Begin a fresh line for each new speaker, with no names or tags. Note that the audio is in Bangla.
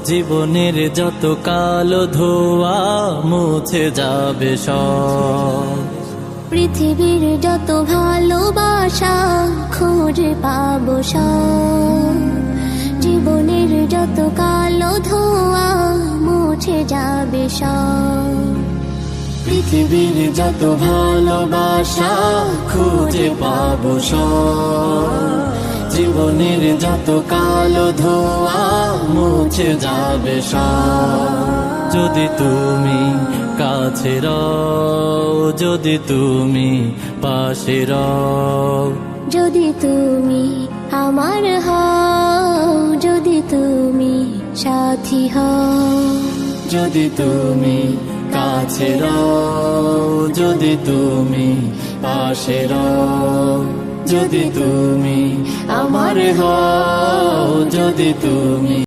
জীবনের যত কালো ধোয়া মুছে যাবে সব।
পৃথিবীর যত ভালোবাসা খুঁজে পাবো সব। জীবনের যত কালো ধোয়া মুছে যাবে সব।
পৃথিবীর যত ভালোবাসা খুঁজে পাবো সব। জীবনের যত কালো ধোয়া মুছে যাবে সব। যদি তুমি কাছে রও, যদি তুমি পাশে রও,
যদি তুমি আমার হও, যদি তুমি সাথী হও,
যদি তুমি কাছে রও, যদি তুমি পাশে রও, যদি তুমি আমার হও, যদি তুমি